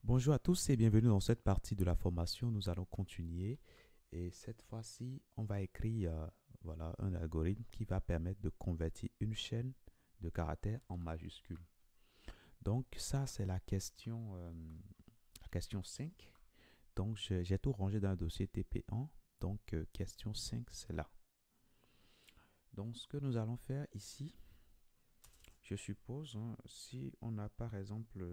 Bonjour à tous et bienvenue dans cette partie de la formation. Nous allons continuer et cette fois-ci, on va écrire voilà, un algorithme qui va permettre de convertir une chaîne de caractères en majuscules. Donc ça, c'est la question 5. Donc j'ai tout rangé dans le dossier TP1. Donc question 5, c'est là. Donc ce que nous allons faire ici, je suppose, hein, si on a par exemple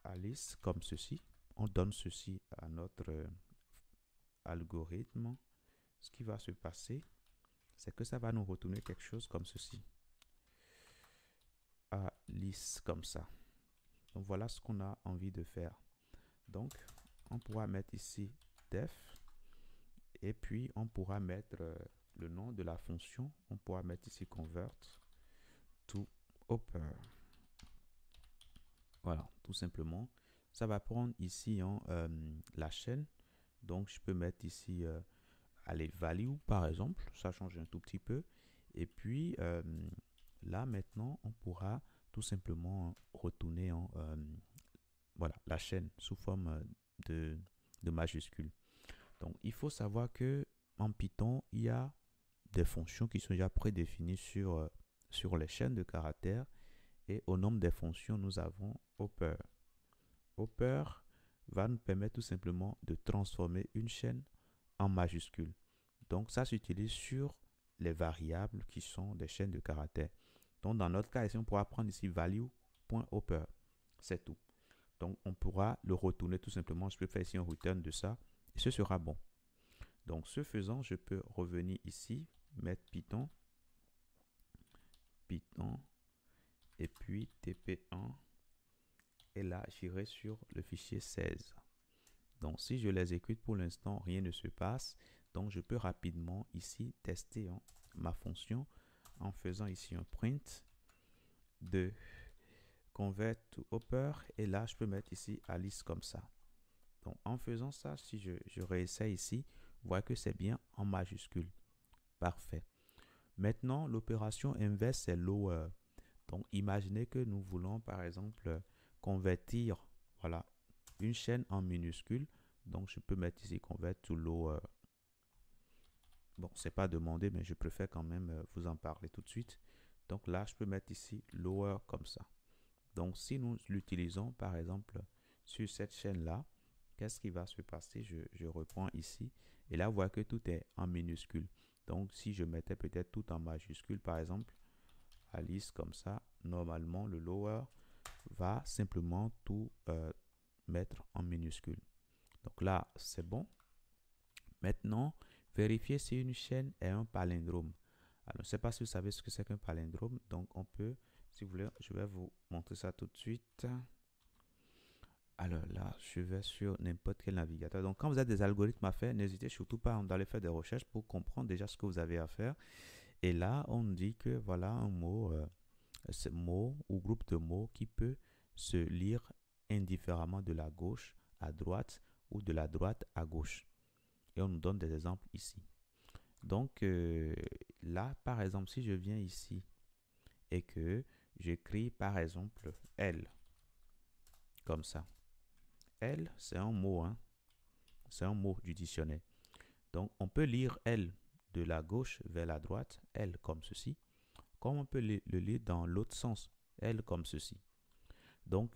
Alice comme ceci, on donne ceci à notre algorithme, ce qui va se passer, c'est que ça va nous retourner quelque chose comme ceci. Alice comme ça. Donc voilà ce qu'on a envie de faire. Donc on pourra mettre ici def et puis on pourra mettre le nom de la fonction. On pourra mettre ici convert to upper. Voilà, tout simplement. Ça va prendre ici la chaîne. Donc je peux mettre ici allez, value par exemple, ça change un tout petit peu. Et puis là maintenant, on pourra tout simplement retourner voilà, la chaîne sous forme de majuscules. Donc il faut savoir que en Python, il y a des fonctions qui sont déjà prédéfinies sur les chaînes de caractères. Et au nombre des fonctions, nous avons Hopper. Hopper va nous permettre tout simplement de transformer une chaîne en majuscule. Donc ça s'utilise sur les variables qui sont des chaînes de caractères. Donc dans notre cas ici, on pourra prendre ici value.hopper. C'est tout. Donc on pourra le retourner tout simplement. Je peux faire ici un return de ça et ce sera bon. Donc ce faisant, je peux revenir ici, mettre Python et puis TP1 et là j'irai sur le fichier 16. Donc si je l'exécute pour l'instant, rien ne se passe. Donc je peux rapidement ici tester ma fonction en faisant ici un print de convert to upper et là je peux mettre ici Alice comme ça. Donc en faisant ça, si je réessaye ici, vous voyez que c'est bien en majuscule. Parfait. Maintenant l'opération inverse c'est lower. Donc imaginez que nous voulons par exemple convertir voilà, une chaîne en minuscule. Donc je peux mettre ici convert to lower. Bon, c'est pas demandé, mais je préfère quand même vous en parler tout de suite. Donc là, je peux mettre ici lower comme ça. Donc si nous l'utilisons par exemple sur cette chaîne-là, qu'est-ce qui va se passer? Je reprends ici et là, vous voyez que tout est en minuscule. Donc si je mettais peut-être tout en majuscule, par exemple, Alice comme ça, normalement, le lower va simplement tout mettre en minuscule. Donc là, c'est bon. Maintenant, vérifier si une chaîne est un palindrome. Alors, je ne sais pas si vous savez ce que c'est qu'un palindrome. Donc, on peut, si vous voulez, je vais vous montrer ça tout de suite. Alors là, je vais sur n'importe quel navigateur. Donc, quand vous avez des algorithmes à faire, n'hésitez surtout pas d'aller faire des recherches pour comprendre déjà ce que vous avez à faire. Et là, on dit que voilà un mot, ce mot ou groupe de mots qui peut se lire indifféremment de la gauche à droite ou de la droite à gauche. Et on nous donne des exemples ici. Donc là, par exemple, si je viens ici et que j'écris par exemple L, comme ça. L, c'est un mot, hein? C'est un mot du dictionnaire. Donc on peut lire L de la gauche vers la droite, L comme ceci, comme on peut le lire dans l'autre sens, L comme ceci. Donc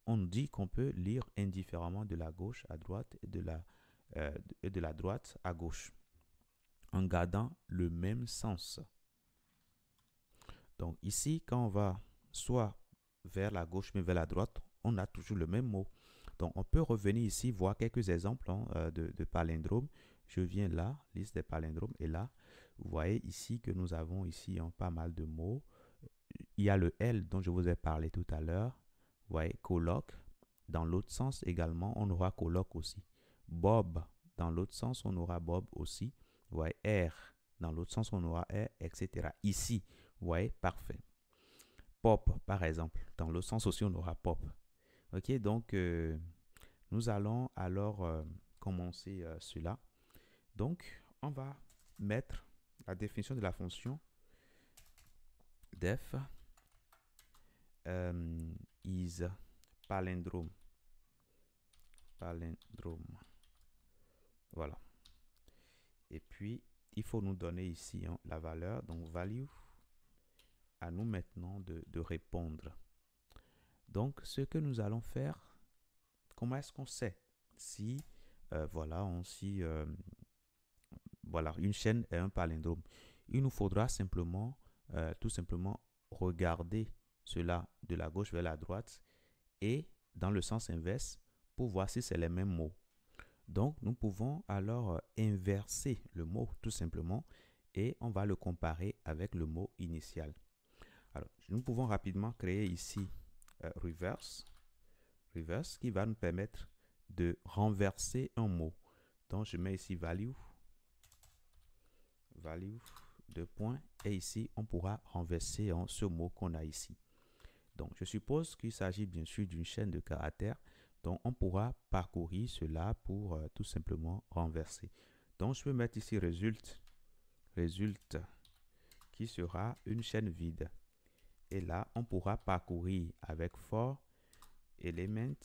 on dit qu'on peut lire indifféremment de la gauche à droite et de la droite à gauche, en gardant le même sens. Donc ici, quand on va soit vers la gauche mais vers la droite, on a toujours le même mot. Donc on peut revenir ici, voir quelques exemples de palindromes. Je viens là, liste des palindromes, et là, vous voyez ici que nous avons ici pas mal de mots. Il y a le L dont je vous ai parlé tout à l'heure. Vous voyez, colloque. Dans l'autre sens également, on aura colloque aussi. Bob, dans l'autre sens, on aura Bob aussi. Vous voyez, R, dans l'autre sens, on aura R, etc. Ici, vous voyez, parfait. Pop, par exemple. Dans l'autre sens aussi, on aura pop. Ok, donc, nous allons alors commencer cela. Donc, on va mettre la définition de la fonction def is palindrome. palindrome. Voilà. Et puis, il faut nous donner ici la valeur, donc value, à nous maintenant de répondre. Donc, ce que nous allons faire, comment est-ce qu'on sait si, voilà, voilà, une chaîne est un palindrome? Il nous faudra simplement, tout simplement, regarder cela de la gauche vers la droite et dans le sens inverse pour voir si c'est les mêmes mots. Donc, nous pouvons alors inverser le mot tout simplement et on va le comparer avec le mot initial. Alors, nous pouvons rapidement créer ici reverse qui va nous permettre de renverser un mot. Donc, je mets ici value, deux points, et ici, on pourra renverser ce mot qu'on a ici. Donc, je suppose qu'il s'agit bien sûr d'une chaîne de caractères. Donc, on pourra parcourir cela pour tout simplement renverser. Donc, je peux mettre ici résulte qui sera une chaîne vide. Et là, on pourra parcourir avec for element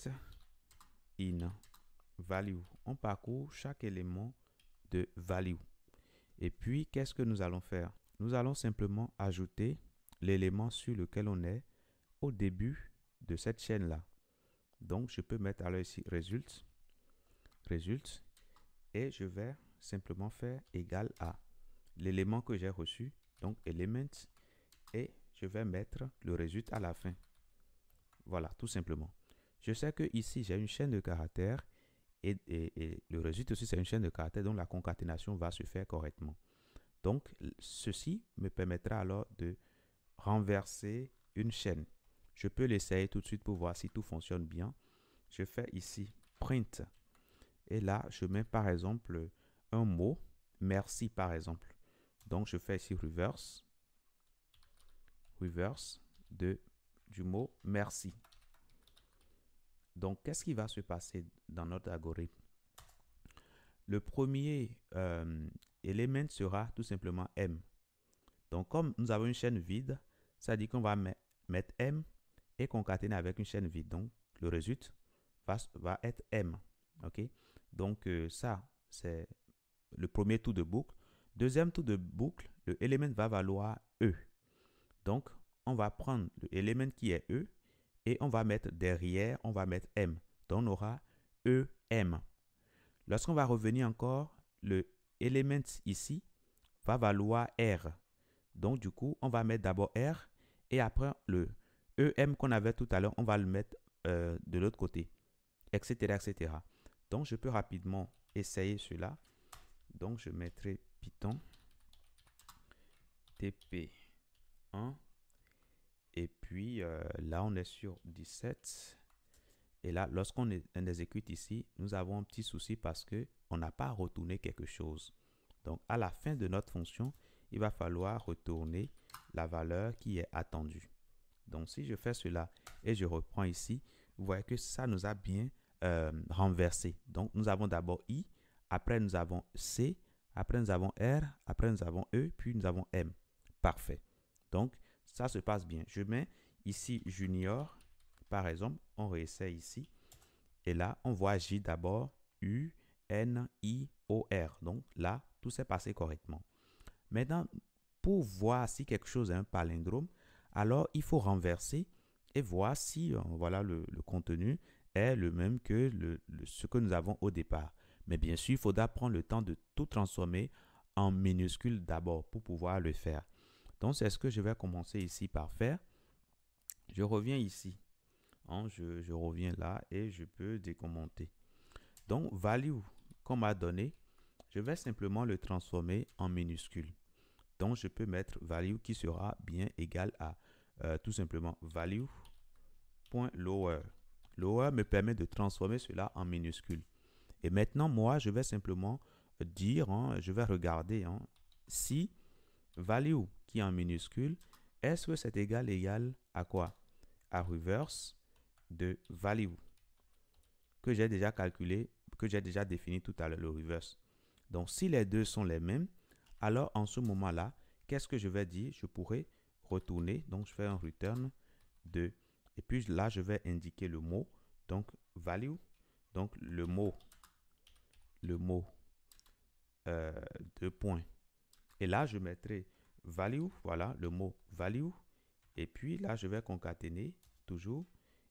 in value. On parcourt chaque élément de value. Et puis, qu'est-ce que nous allons faire? Nous allons simplement ajouter l'élément sur lequel on est au début de cette chaîne-là. Donc, je peux mettre alors ici résulte, et je vais simplement faire égal à l'élément que j'ai reçu, donc element, et je vais mettre le résultat à la fin. Voilà, tout simplement. Je sais que ici, j'ai une chaîne de caractères et le résultat aussi, c'est une chaîne de caractères, donc la concaténation va se faire correctement. Donc, ceci me permettra alors de renverser une chaîne. Je peux l'essayer tout de suite pour voir si tout fonctionne bien. Je fais ici print. Et là, je mets par exemple un mot, merci par exemple. Donc, je fais ici reverse du mot merci. Donc, qu'est-ce qui va se passer dans notre algorithme? Le premier élément sera tout simplement M. Donc, comme nous avons une chaîne vide, ça dit qu'on va mettre M et concaténer avec une chaîne vide. Donc, le résultat va être M. OK? Donc, ça, c'est le premier tour de boucle. Deuxième tour de boucle, le élément va valoir E. Donc, on va prendre l'élément qui est E et on va mettre derrière, on va mettre M. Donc, on aura EM. Lorsqu'on va revenir encore, le élément ici va valoir R. Donc, du coup, on va mettre d'abord R et après le EM qu'on avait tout à l'heure, on va le mettre de l'autre côté, etc., etc. Donc, je peux rapidement essayer cela. Donc, je mettrai Python TP1 et puis là, on est sur 17. Et là, lorsqu'on exécute ici, nous avons un petit souci parce qu'on n'a pas retourné quelque chose. Donc, à la fin de notre fonction, il va falloir retourner la valeur qui est attendue. Donc, si je fais cela et je reprends ici, vous voyez que ça nous a bien renversé. Donc, nous avons d'abord I, après nous avons C, après nous avons R, après nous avons E, puis nous avons M. Parfait. Donc, ça se passe bien. Je mets ici junior, par exemple, on réessaye ici. Et là, on voit J d'abord, U, N, I, O, R. Donc là, tout s'est passé correctement. Maintenant, pour voir si quelque chose est un palindrome, alors il faut renverser et voir si voilà, le contenu est le même que ce que nous avons au départ. Mais bien sûr, il faudra prendre le temps de tout transformer en minuscule d'abord pour pouvoir le faire. Donc, c'est ce que je vais commencer ici par faire. Je reviens ici. Je reviens là et je peux décommenter. Donc, value qu'on m'a donné, je vais simplement le transformer en minuscule. Donc, je peux mettre value qui sera bien égal à tout simplement value.lower. Lower me permet de transformer cela en minuscule. Et maintenant, moi, je vais simplement dire, je vais regarder si value qui est en minuscule, est-ce que c'est égal à quoi? À reverse de value que j'ai déjà calculé, que j'ai déjà défini tout à l'heure, le reverse. Donc, si les deux sont les mêmes, alors en ce moment-là, qu'est-ce que je vais dire? Je pourrais retourner, donc je fais un return de, et puis là, je vais indiquer le mot, donc value Donc, le mot, deux points. Et là, je mettrai value, voilà, le mot value. Et puis là, je vais concaténer toujours.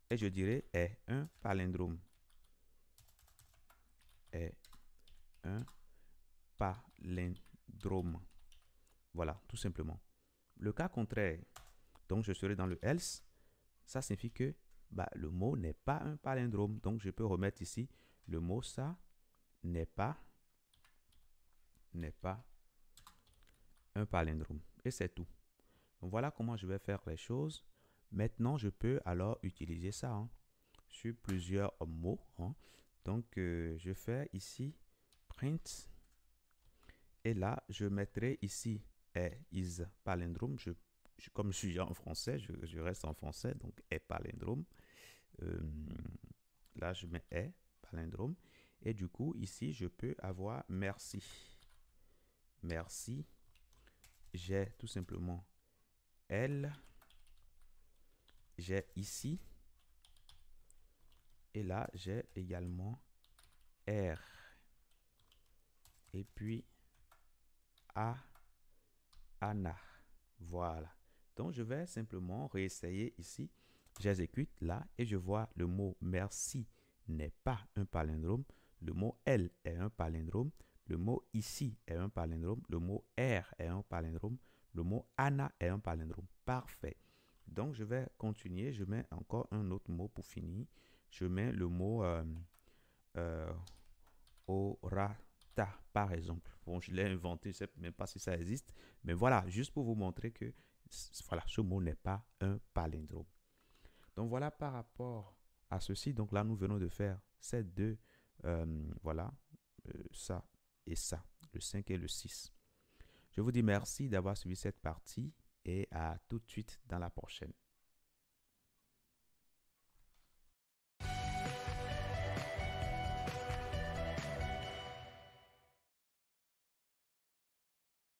Et je dirais est un palindrome. Est un palindrome. Voilà, tout simplement. Le cas contraire, donc je serai dans le else. Ça signifie que le mot n'est pas un palindrome. Donc, je peux remettre ici le mot ça n'est pas un palindrome. Et c'est tout. Donc, voilà comment je vais faire les choses. Maintenant, je peux alors utiliser ça sur plusieurs mots. Donc, je fais ici print. Et là, je mettrai ici is palindrome. Comme je suis en français, je reste en français. Donc, est palindrome. Là, je mets est palindrome. Et du coup, ici, je peux avoir merci. Merci. J'ai tout simplement L. J'ai ici. Et là, j'ai également R. Et puis, A. Anna. Voilà. Donc, je vais simplement réessayer ici. J'exécute là et je vois le mot merci n'est pas un palindrome. Le mot elle est un palindrome. Le mot ici est un palindrome. Le mot R est un palindrome. Le mot Anna est un palindrome. Parfait. Donc, je vais continuer. Je mets encore un autre mot pour finir. Je mets le mot orata, par exemple. Bon, je l'ai inventé, je ne sais même pas si ça existe. Mais voilà, juste pour vous montrer que voilà, ce mot n'est pas un palindrome. Donc, voilà par rapport à ceci. Donc, là, nous venons de faire ces deux, voilà, ça et ça, le 5 et le 6. Je vous dis merci d'avoir suivi cette partie et à tout de suite dans la prochaine.